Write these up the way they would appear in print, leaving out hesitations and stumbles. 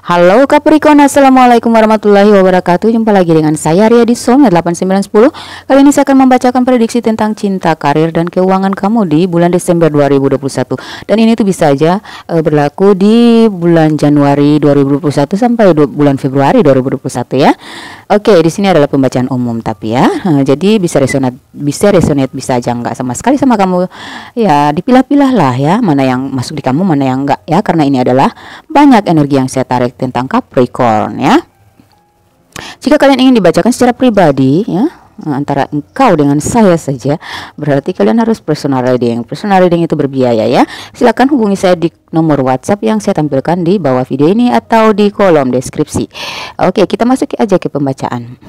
Halo Capricorn, assalamualaikum warahmatullahi wabarakatuh. Jumpa lagi dengan saya Ria di Soulmate 8910. Kali ini saya akan membacakan prediksi tentang cinta, karir, dan keuangan kamu di bulan Desember 2021. Dan ini tuh bisa aja berlaku di bulan Januari 2021 sampai bulan Februari 2021 ya. Oke, di sini adalah pembacaan umum tapi ya. Jadi bisa resonate, bisa aja enggak sama sekali sama kamu. Ya, dipilah-pilah lah ya, mana yang masuk di kamu, mana yang enggak ya, karena ini adalah banyak energi yang saya tarik tentang Capricorn ya. Jika kalian ingin dibacakan secara pribadi ya, antara engkau dengan saya saja, berarti kalian harus personal reading. Personal reading itu berbiaya ya. Silakan hubungi saya di nomor WhatsApp yang saya tampilkan di bawah video ini atau di kolom deskripsi. Oke, kita masuk aja ke pembacaan.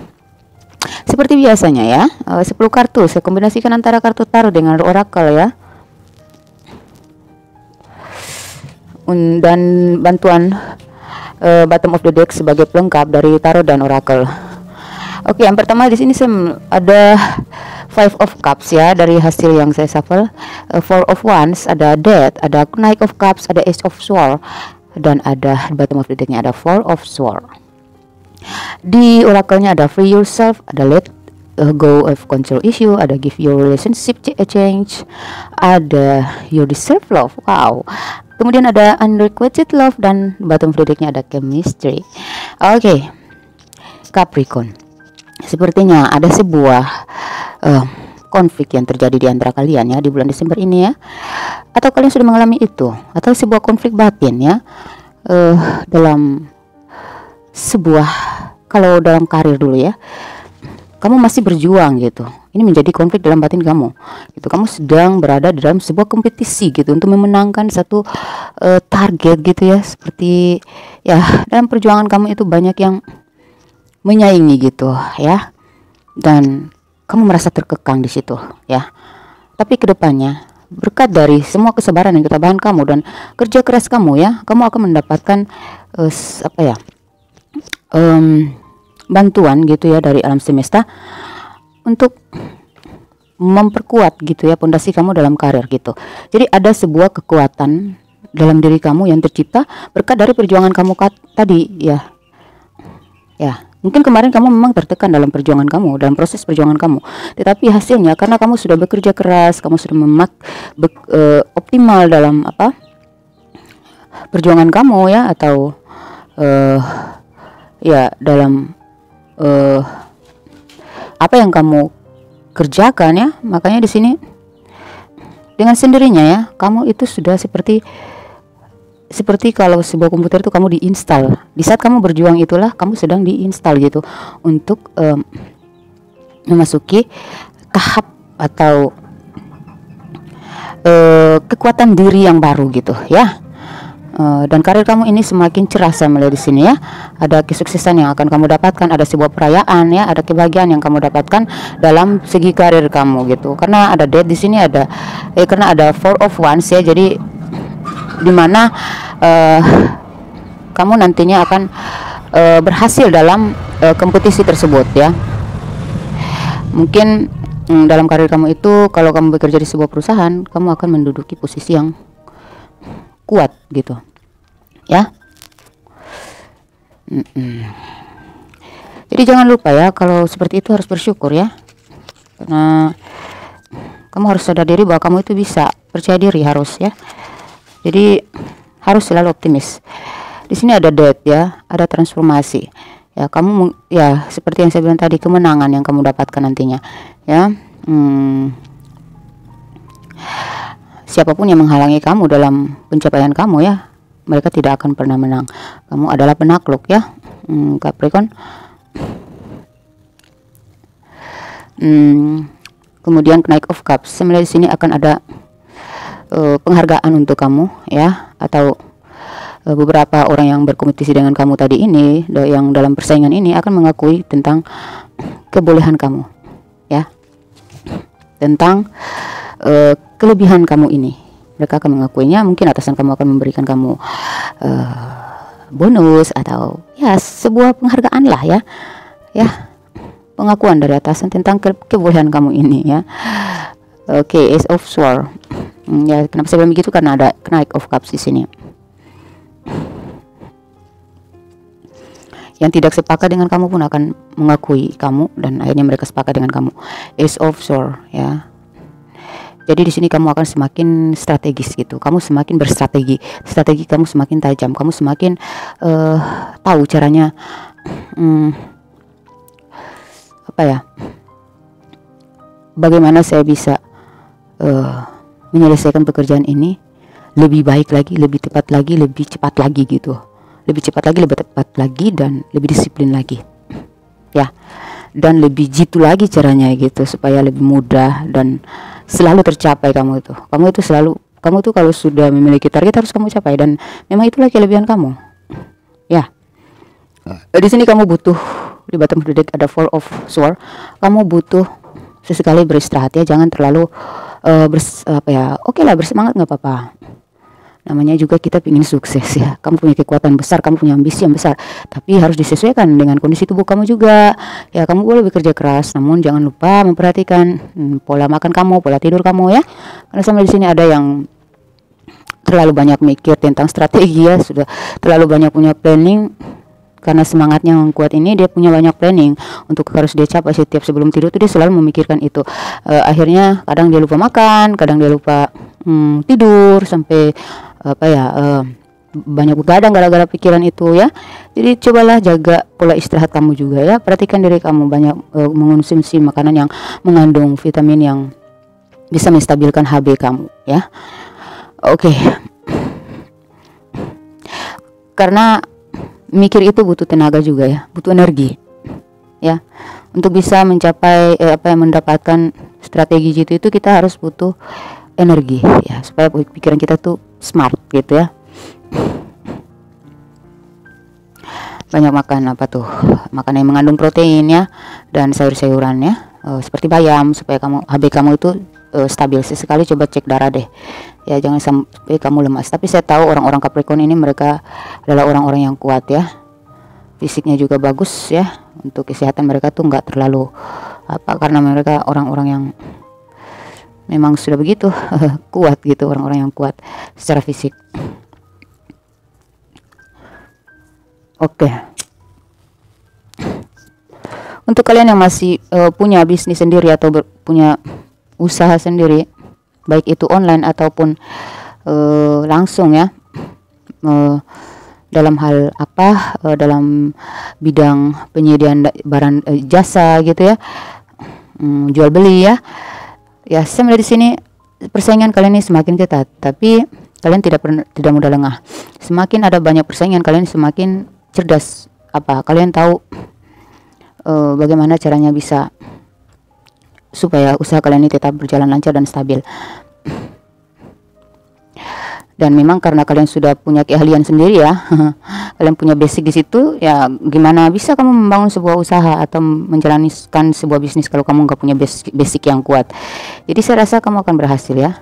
Seperti biasanya ya, 10 kartu saya kombinasikan antara kartu tarot dengan oracle ya. Dan bantuan bottom of the deck sebagai pelengkap dari tarot dan oracle. Oke, yang pertama di sini ada Five of Cups ya, dari hasil yang saya shuffle. Four of Wands, ada Death, ada Knight of Cups, ada Ace of Swords, dan ada bottom of the decknya ada Four of Swords. Di oracle-nya ada Free Yourself, ada Let Go of Control Issue, ada Give Your Relationship a Change, ada You Deserve Love. Wow. Kemudian ada Unrequited Love, dan bottom of the decknya ada Chemistry. Oke, Capricorn, sepertinya ada sebuah konflik yang terjadi di antara kalian ya di bulan Desember ini ya, atau kalian sudah mengalami itu, atau sebuah konflik batin ya, dalam sebuah, kalau dalam karir dulu ya, kamu masih berjuang gitu. Ini menjadi konflik dalam batin kamu gitu. Kamu sedang berada dalam sebuah kompetisi gitu untuk memenangkan satu target gitu ya. Seperti ya, dalam perjuangan kamu itu banyak yang menyaingi gitu ya, dan kamu merasa terkekang di situ ya. Tapi kedepannya, berkat dari semua kesabaran yang ketabahan kamu dan kerja keras kamu ya, kamu akan mendapatkan bantuan gitu ya dari alam semesta untuk memperkuat gitu ya pondasi kamu dalam karir gitu. Jadi ada sebuah kekuatan dalam diri kamu yang tercipta berkat dari perjuangan kamu tadi ya. Ya, mungkin kemarin kamu memang tertekan dalam perjuangan kamu, dalam proses perjuangan kamu. Tetapi hasilnya karena kamu sudah bekerja keras, kamu sudah optimal dalam perjuangan kamu ya, atau ya dalam apa yang kamu kerjakan ya. Makanya di sini dengan sendirinya ya, kamu itu sudah seperti kalau sebuah komputer itu kamu diinstal. Di saat kamu berjuang itulah kamu sedang diinstal gitu untuk memasuki tahap atau kekuatan diri yang baru gitu ya. Dan karir kamu ini semakin cerah saya melihat di sini ya. Ada kesuksesan yang akan kamu dapatkan, ada sebuah perayaan ya, ada kebahagiaan yang kamu dapatkan dalam segi karir kamu gitu. Karena ada Death di sini, ada karena ada Four of Wands ya. Jadi dimana kamu nantinya akan berhasil dalam kompetisi tersebut ya. Mungkin dalam karir kamu itu, kalau kamu bekerja di sebuah perusahaan, kamu akan menduduki posisi yang kuat gitu ya. Jadi jangan lupa ya, kalau seperti itu harus bersyukur ya, karena kamu harus sadar diri bahwa kamu itu bisa, percaya diri harus ya. Jadi harus selalu optimis. Di sini ada Death ya, ada transformasi ya. Kamu ya seperti yang saya bilang tadi, kemenangan yang kamu dapatkan nantinya ya. Siapapun yang menghalangi kamu dalam pencapaian kamu ya, mereka tidak akan pernah menang. Kamu adalah penakluk ya, Capricorn. Kemudian Knight of Cups, sebenarnya di sini akan ada penghargaan untuk kamu ya, atau beberapa orang yang berkompetisi dengan kamu tadi ini, yang dalam persaingan ini akan mengakui tentang kebolehan kamu ya, tentang kelebihan kamu ini. Mereka akan mengakuinya. Mungkin atasan kamu akan memberikan kamu bonus atau ya sebuah penghargaan lah ya, pengakuan dari atasan tentang kebolehan kamu ini ya. Oke, Ace of Swords ya. Kenapa saya bilang begitu? Karena ada Knight of Cups di sini. Yang tidak sepakat dengan kamu pun akan mengakui kamu, dan akhirnya mereka sepakat dengan kamu. Ace of Swords ya. Jadi di sini kamu akan semakin strategis gitu. Kamu semakin berstrategi. Strategi kamu semakin tajam. Kamu semakin tahu caranya apa ya? Bagaimana saya bisa menyelesaikan pekerjaan ini lebih baik lagi, lebih tepat lagi, lebih cepat lagi gitu. Lebih cepat lagi, lebih tepat lagi, dan lebih disiplin lagi. Ya. Dan lebih jitu lagi caranya gitu, supaya lebih mudah dan selalu tercapai kamu itu. Kamu itu kalau sudah memiliki target harus kamu capai, dan memang itulah kelebihan kamu. Ya. Di sini kamu butuh, di bottom of the deck ada Four of Swords. Kamu butuh sesekali beristirahat ya, jangan terlalu oke lah, bersemangat nggak apa-apa. Namanya juga kita ingin sukses ya. Kamu punya kekuatan besar, kamu punya ambisi yang besar, tapi harus disesuaikan dengan kondisi tubuh kamu juga. Ya, kamu boleh bekerja keras, namun jangan lupa memperhatikan pola makan kamu, pola tidur kamu ya. Karena sampai di sini ada yang terlalu banyak mikir tentang strategi ya, sudah terlalu banyak punya planning. Karena semangatnya yang kuat ini, dia punya banyak planning untuk harus dia capai setiap sebelum tidur tuh dia selalu memikirkan itu. Akhirnya kadang dia lupa makan, kadang dia lupa tidur sampai banyak begadang gara-gara pikiran itu ya. Jadi cobalah jaga pola istirahat kamu juga ya. Perhatikan diri kamu, banyak mengonsumsi makanan yang mengandung vitamin yang bisa menstabilkan HB kamu ya. Oke. Karena mikir itu butuh tenaga juga ya, butuh energi ya. Untuk bisa mencapai mendapatkan strategi itu kita harus butuh energi ya, supaya pikiran kita tuh smart gitu ya. Banyak makan makanan yang mengandung protein ya, dan sayur-sayuran ya, seperti bayam, supaya HB kamu itu stabil. Sesekali coba cek darah deh ya, jangan sampai kamu lemas. Tapi saya tahu orang-orang Capricorn ini mereka adalah orang-orang yang kuat ya, fisiknya juga bagus ya. Untuk kesehatan mereka tuh nggak terlalu karena mereka orang-orang yang memang sudah begitu kuat gitu, orang-orang yang kuat secara fisik. Oke. Untuk kalian yang masih punya bisnis sendiri atau punya usaha sendiri, baik itu online ataupun langsung ya, dalam hal dalam bidang penyediaan barang jasa gitu ya, jual beli ya. Ya, saya melihat di sini persaingan kalian ini semakin ketat, tapi kalian tidak mudah lengah. Semakin ada banyak persaingan, kalian semakin cerdas. Kalian tahu bagaimana caranya bisa supaya usaha kalian ini tetap berjalan lancar dan stabil. Dan memang karena kalian sudah punya keahlian sendiri ya, kalian punya basic di situ ya. Gimana bisa kamu membangun sebuah usaha atau menjalankan sebuah bisnis kalau kamu nggak punya basic yang kuat? Jadi saya rasa kamu akan berhasil ya.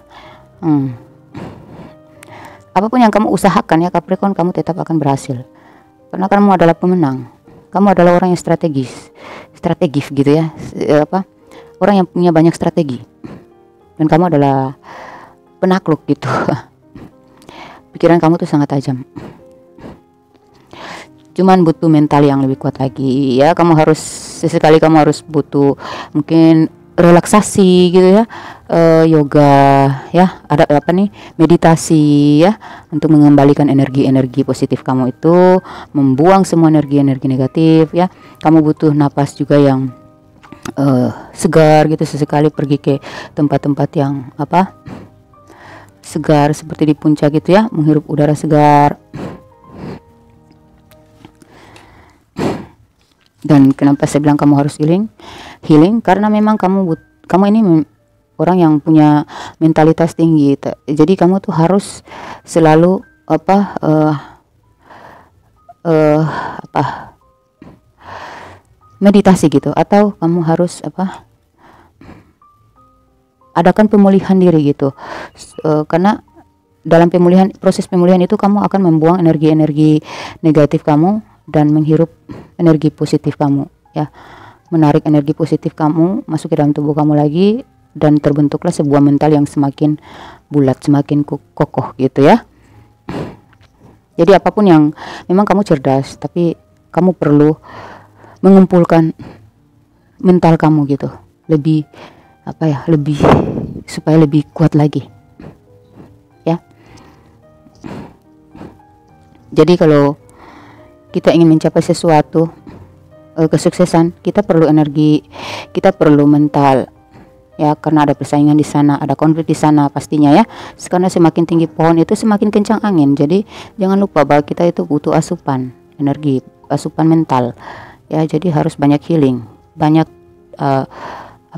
Apapun yang kamu usahakan ya Capricorn, kamu tetap akan berhasil. Karena kamu adalah pemenang. Kamu adalah orang yang strategis gitu ya. Orang yang punya banyak strategi. Dan kamu adalah penakluk gitu. Pikiran kamu tuh sangat tajam. Cuman butuh mental yang lebih kuat lagi ya. Sesekali kamu harus butuh mungkin relaksasi gitu ya, yoga ya, ada meditasi ya, untuk mengembalikan energi positif kamu itu, membuang semua energi negatif ya. Kamu butuh napas juga yang segar gitu, sesekali pergi ke tempat-tempat yang segar seperti di puncak gitu ya, menghirup udara segar. Dan kenapa saya bilang kamu harus healing? Karena memang kamu ini orang yang punya mentalitas tinggi. Jadi kamu tuh harus selalu meditasi gitu, atau kamu harus adakan pemulihan diri gitu. Karena dalam proses pemulihan itu kamu akan membuang energi negatif kamu dan menghirup energi positif kamu ya, menarik energi positif kamu masuk ke dalam tubuh kamu lagi, dan terbentuklah sebuah mental yang semakin bulat, semakin kokoh gitu ya. Jadi apapun yang memang kamu cerdas, tapi kamu perlu mengumpulkan mental kamu gitu, lebih apa ya, lebih supaya lebih kuat lagi ya. Jadi kalau kita ingin mencapai sesuatu, kesuksesan, kita perlu energi, kita perlu mental ya, karena ada persaingan di sana, ada konflik di sana pastinya ya. Karena semakin tinggi pohon itu semakin kencang angin. Jadi jangan lupa bahwa kita itu butuh asupan energi, asupan mental ya. Jadi harus banyak healing, banyak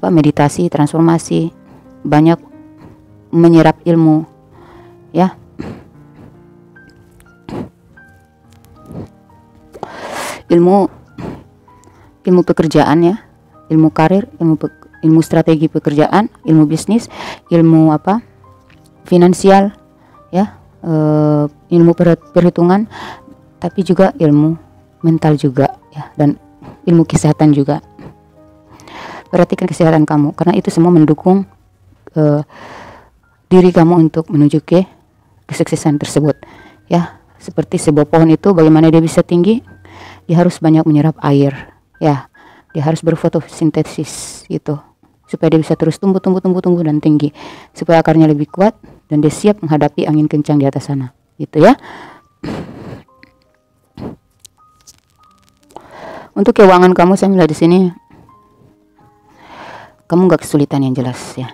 meditasi, transformasi, banyak menyerap ilmu ya. Ilmu pekerjaan ya, ilmu karir, ilmu strategi pekerjaan, ilmu bisnis, ilmu finansial ya, ilmu perhitungan, tapi juga ilmu mental juga ya, dan ilmu kesehatan juga. Perhatikan kesehatan kamu, karena itu semua mendukung diri kamu untuk menuju ke kesuksesan tersebut ya. Seperti sebuah pohon itu, bagaimana dia bisa tinggi, dia harus banyak menyerap air ya, dia harus berfotosintesis gitu, supaya dia bisa terus tumbuh dan tinggi, supaya akarnya lebih kuat dan dia siap menghadapi angin kencang di atas sana gitu ya. Untuk keuangan kamu, saya melihat di sini kamu gak kesulitan yang jelas ya.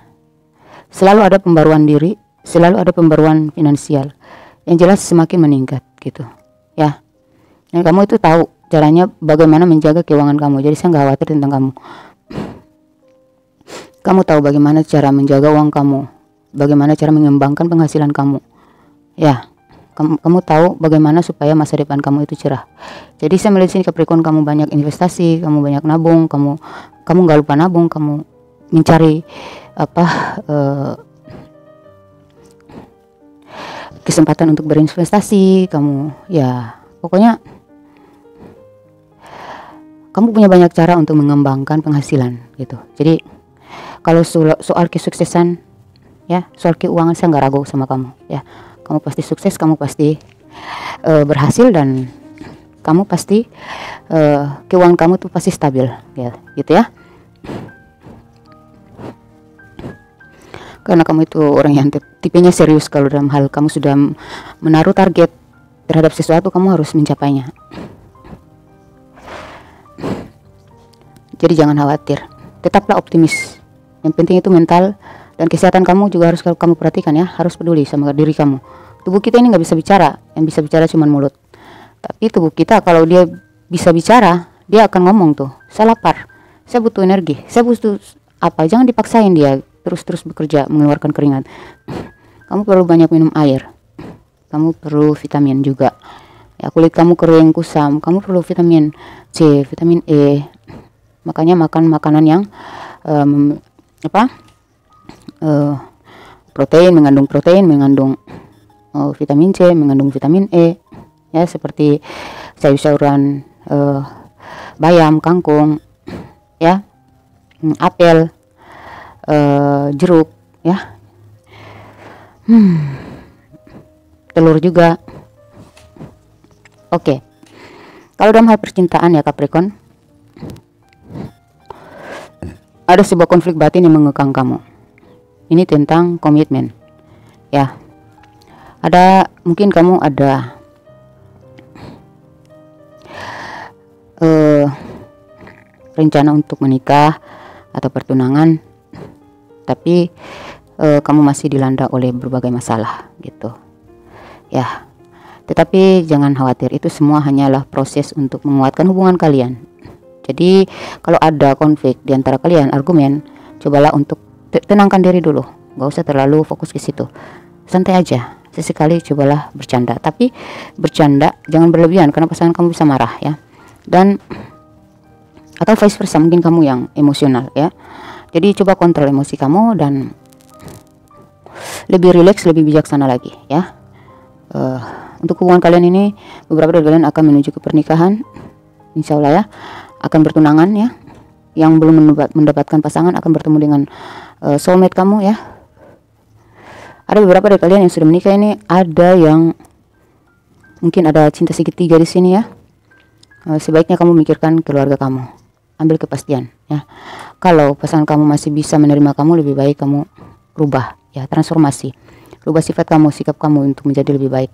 Selalu ada pembaruan diri, selalu ada pembaruan finansial. Yang jelas semakin meningkat gitu ya. Dan kamu itu tahu caranya bagaimana menjaga keuangan kamu. Jadi saya nggak khawatir tentang kamu. Kamu tahu bagaimana cara menjaga uang kamu, bagaimana cara mengembangkan penghasilan kamu ya. Kamu tahu bagaimana supaya masa depan kamu itu cerah. Jadi saya melihat sini Capricorn, kamu banyak investasi, kamu banyak nabung, kamu nggak lupa nabung, kamu mencari kesempatan untuk berinvestasi, kamu ya pokoknya kamu punya banyak cara untuk mengembangkan penghasilan gitu. Jadi kalau soal kesuksesan ya, soal keuangan, saya nggak ragu sama kamu ya. Kamu pasti sukses, kamu pasti berhasil, dan kamu pasti keuangan kamu tuh pasti stabil ya, gitu ya. Karena kamu itu orang yang tipenya serius. Kalau dalam hal kamu sudah menaruh target terhadap sesuatu, kamu harus mencapainya. Jadi jangan khawatir, tetaplah optimis. Yang penting itu mental dan kesehatan kamu juga harus kamu perhatikan ya. Harus peduli sama diri kamu. Tubuh kita ini nggak bisa bicara, yang bisa bicara cuma mulut. Tapi tubuh kita kalau dia bisa bicara, dia akan ngomong tuh, saya lapar, saya butuh energi, saya butuh apa. Jangan dipaksain dia terus bekerja mengeluarkan keringat. Kamu perlu banyak minum air, kamu perlu vitamin juga ya. Kulit kamu kering kusam, kamu perlu vitamin C, vitamin E. Makanya makan makanan yang mengandung protein, mengandung vitamin C, mengandung vitamin E ya, seperti sayur-sayuran, bayam, kangkung ya, apel, jeruk ya, telur juga. Oke. Kalau dalam hal percintaan ya Capricorn, ada sebuah konflik batin yang mengekang kamu. Ini tentang komitmen ya. Mungkin kamu ada rencana untuk menikah atau pertunangan, tapi kamu masih dilanda oleh berbagai masalah gitu ya. Tetapi jangan khawatir, itu semua hanyalah proses untuk menguatkan hubungan kalian. Jadi kalau ada konflik di antara kalian, argumen, cobalah untuk tenangkan diri dulu, gak usah terlalu fokus ke situ, santai aja. Sesekali cobalah bercanda, tapi bercanda jangan berlebihan karena pasangan kamu bisa marah ya. Dan atau vice versa, mungkin kamu yang emosional ya. Jadi coba kontrol emosi kamu dan lebih rileks, lebih bijaksana lagi ya. Untuk hubungan kalian ini, beberapa dari kalian akan menuju ke pernikahan, insya Allah ya, akan bertunangan ya. Yang belum mendapatkan pasangan akan bertemu dengan soulmate kamu ya. Ada beberapa dari kalian yang sudah menikah ini, ada yang mungkin ada cinta segitiga di sini ya. sebaiknya kamu mikirkan keluarga kamu, ambil kepastian ya. Kalau pasangan kamu masih bisa menerima kamu, lebih baik kamu rubah ya, transformasi, rubah sifat kamu, sikap kamu untuk menjadi lebih baik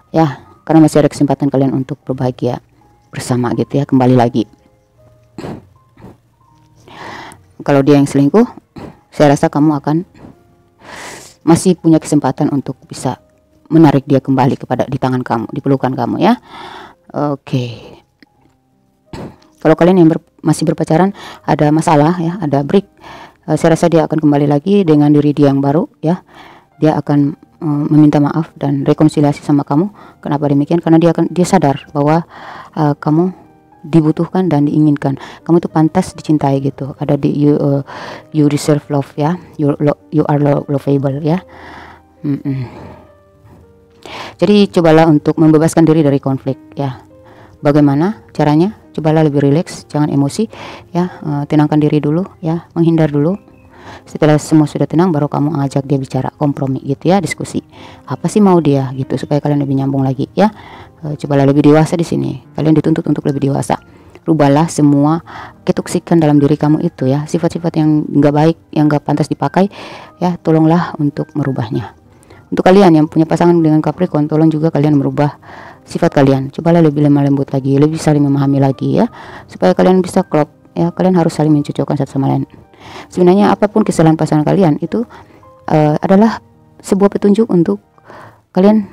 ya, karena masih ada kesempatan kalian untuk berbahagia bersama gitu ya, kembali lagi. Kalau dia yang selingkuh, saya rasa kamu akan masih punya kesempatan untuk bisa menarik dia kembali kepada di tangan kamu, di pelukan kamu ya. Oke. Kalau kalian yang masih berpacaran ada masalah ya, ada break, saya rasa dia akan kembali lagi dengan diri dia yang baru ya. Dia akan meminta maaf dan rekonsiliasi sama kamu. Kenapa demikian? Karena dia sadar bahwa kamu dibutuhkan dan diinginkan, kamu itu pantas dicintai gitu. Ada di you deserve love ya, you are lovable ya. Jadi cobalah untuk membebaskan diri dari konflik ya. Bagaimana caranya? Cobalah lebih rileks, jangan emosi ya, tenangkan diri dulu ya, menghindar dulu. Setelah semua sudah tenang, baru kamu ajak dia bicara, kompromi gitu ya, diskusi apa sih mau dia gitu, supaya kalian lebih nyambung lagi ya. Cobalah lebih dewasa di sini, kalian dituntut untuk lebih dewasa. Rubahlah semua ketoksikan dalam diri kamu itu ya, sifat-sifat yang nggak baik, yang nggak pantas dipakai ya, tolonglah untuk merubahnya. Untuk kalian yang punya pasangan dengan Capricorn, tolong juga kalian merubah sifat kalian. Cobalah lebih lemah lembut lagi, lebih saling memahami lagi ya, supaya kalian bisa klop ya. Kalian harus saling mencocokkan satu sama lain. Sebenarnya apapun kesalahan pasangan kalian itu adalah sebuah petunjuk untuk kalian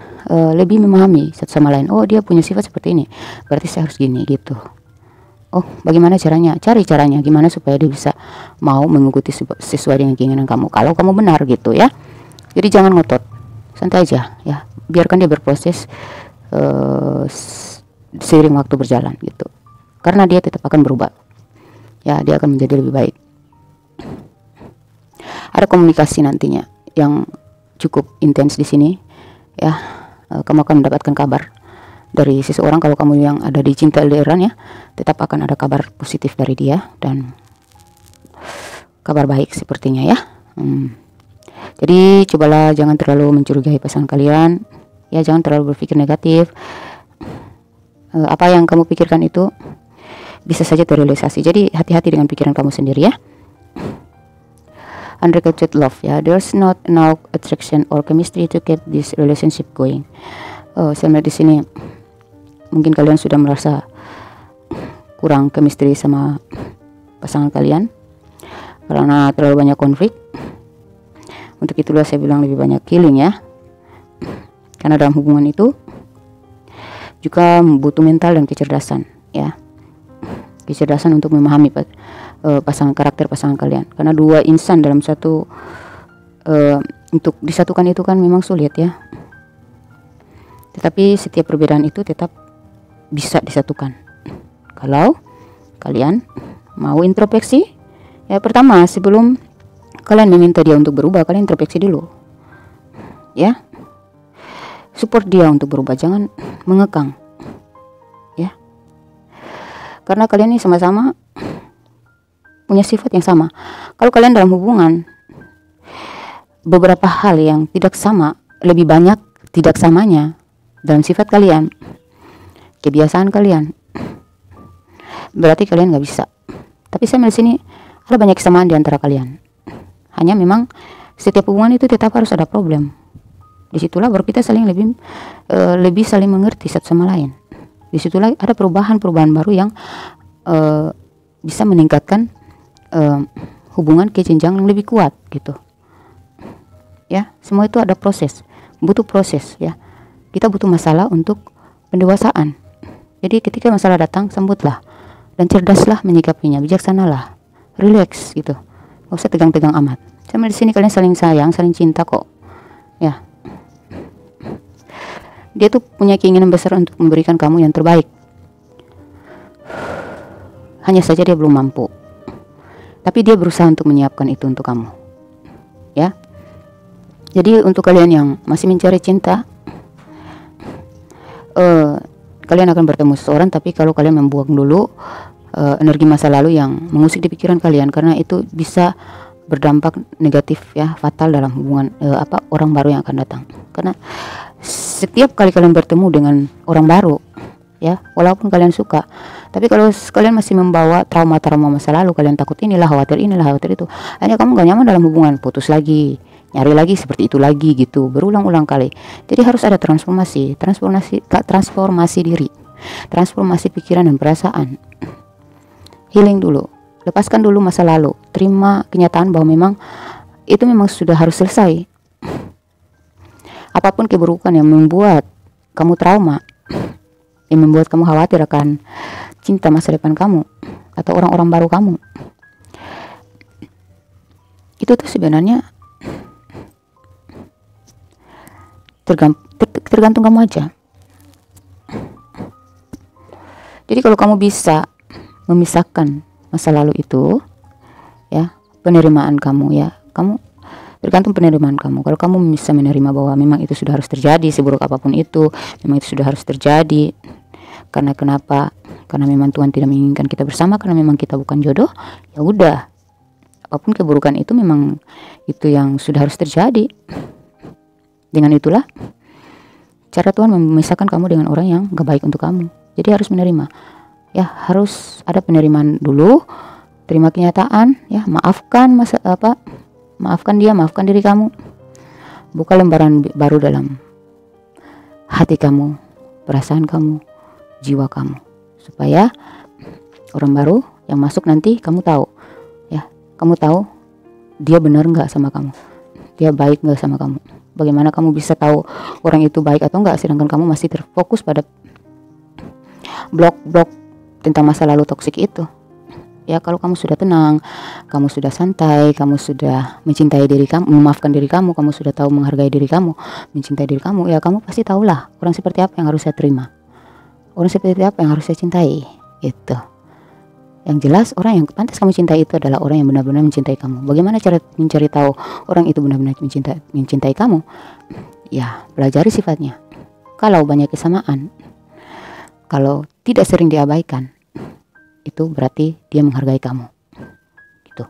lebih memahami satu sama lain. Oh, dia punya sifat seperti ini, berarti saya harus gini gitu. Oh, bagaimana caranya? Cari caranya gimana supaya dia bisa mau mengikuti sesuai dengan keinginan kamu, kalau kamu benar gitu ya. Jadi jangan ngotot, santai aja ya, biarkan dia berproses seiring waktu berjalan gitu, karena dia tetap akan berubah ya, dia akan menjadi lebih baik. Ada komunikasi nantinya yang cukup intens di sini ya. Kamu akan mendapatkan kabar dari seseorang. Kalau kamu yang ada di cinta LDRan ya, tetap akan ada kabar positif dari dia, dan kabar baik sepertinya ya. Jadi cobalah jangan terlalu mencurigai pasangan kalian ya, jangan terlalu berpikir negatif. Apa yang kamu pikirkan itu bisa saja terrealisasi, jadi hati-hati dengan pikiran kamu sendiri ya. Unrequited love ya, there's not enough attraction or chemistry to keep this relationship going. Saya melihat di sini mungkin kalian sudah merasa kurang chemistry sama pasangan kalian karena terlalu banyak konflik. Untuk itulah saya bilang lebih banyak healing ya, karena dalam hubungan itu juga butuh mental dan kecerdasan ya, kecerdasan untuk memahami karakter pasangan kalian, karena dua insan dalam satu untuk disatukan itu kan memang sulit ya, tetapi setiap perbedaan itu tetap bisa disatukan kalau kalian mau introspeksi ya. Pertama, sebelum kalian meminta dia untuk berubah, kalian introspeksi dulu ya, support dia untuk berubah, jangan mengekang ya, karena kalian ini sama-sama punya sifat yang sama. Kalau kalian dalam hubungan beberapa hal yang tidak sama, lebih banyak tidak samanya dalam sifat kalian, kebiasaan kalian, berarti kalian nggak bisa. Tapi saya melihat sini ada banyak kesamaan di antara kalian, hanya memang setiap hubungan itu tetap harus ada problem. Disitulah baru kita saling lebih saling mengerti satu sama lain. Disitulah ada perubahan baru yang bisa meningkatkan hubungan ke jenjang yang lebih kuat gitu ya. Semua itu ada proses, butuh proses ya. Kita butuh masalah untuk pendewasaan. Jadi ketika masalah datang, sambutlah dan cerdaslah menyikapinya, bijaksanalah, relax gitu, gak usah tegang-tegang amat. Sama di sini kalian saling sayang, saling cinta kok ya. Dia tuh punya keinginan besar untuk memberikan kamu yang terbaik, hanya saja dia belum mampu, tapi dia berusaha untuk menyiapkan itu untuk kamu ya. Jadi untuk kalian yang masih mencari cinta, kalian akan bertemu seseorang, tapi kalau kalian membuang dulu energi masa lalu yang mengusik di pikiran kalian, karena itu bisa berdampak negatif ya, fatal dalam hubungan orang baru yang akan datang. Karena setiap kali kalian bertemu dengan orang baru, ya, walaupun kalian suka. Tapi kalau kalian masih membawa trauma-trauma masa lalu, kalian takut inilah, khawatir itu, hanya kamu gak nyaman dalam hubungan, putus lagi, nyari lagi seperti itu lagi gitu, berulang-ulang kali. Jadi harus ada transformasi diri, transformasi pikiran dan perasaan. Healing dulu, lepaskan dulu masa lalu, terima kenyataan bahwa memang itu memang sudah harus selesai. Apapun keburukan yang membuat kamu trauma, yang membuat kamu khawatir akan cinta masa depan kamu atau orang-orang baru kamu, itu tuh sebenarnya tergantung kamu aja. Jadi kalau kamu bisa memisahkan masa lalu itu, ya, penerimaan kamu, ya, kamu tergantung penerimaan kamu. Kalau kamu bisa menerima bahwa memang itu sudah harus terjadi, seburuk apapun itu, memang itu sudah harus terjadi. Karena kenapa? Karena memang Tuhan tidak menginginkan kita bersama, karena memang kita bukan jodoh. Ya udah, apapun keburukan itu memang itu yang sudah harus terjadi. Dengan itulah cara Tuhan memisahkan kamu dengan orang yang gak baik untuk kamu. Jadi harus menerima. Ya, harus ada penerimaan dulu, terima kenyataan, ya, maafkan maafkan dia, maafkan diri kamu. Buka lembaran baru dalam hati kamu, perasaan kamu, jiwa kamu, supaya orang baru yang masuk nanti kamu tahu, ya, kamu tahu dia benar nggak sama kamu, dia baik nggak sama kamu. Bagaimana kamu bisa tahu orang itu baik atau enggak, sedangkan kamu masih terfokus pada blok-blok tentang masa lalu toksik itu. Ya, kalau kamu sudah tenang, kamu sudah santai, kamu sudah mencintai diri kamu, memaafkan diri kamu, kamu sudah tahu menghargai diri kamu, mencintai diri kamu, ya kamu pasti tahulah orang seperti apa yang harus saya terima, orang seperti apa yang harus saya cintai, gitu. Yang jelas orang yang pantas kamu cintai itu adalah orang yang benar-benar mencintai kamu. Bagaimana cara mencari tahu orang itu benar-benar mencintai kamu? Ya, pelajari sifatnya. Kalau banyak kesamaan, kalau tidak sering diabaikan, itu berarti dia menghargai kamu, gitu.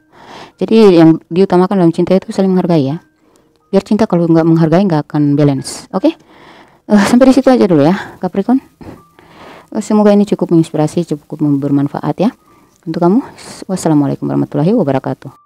Jadi yang diutamakan dalam cinta itu saling menghargai, ya. Biar cinta kalau nggak menghargai nggak akan balance. Oke? Sampai di situ aja dulu ya, Capricorn. Semoga ini cukup menginspirasi, cukup bermanfaat ya untuk kamu. Wassalamualaikum warahmatullahi wabarakatuh.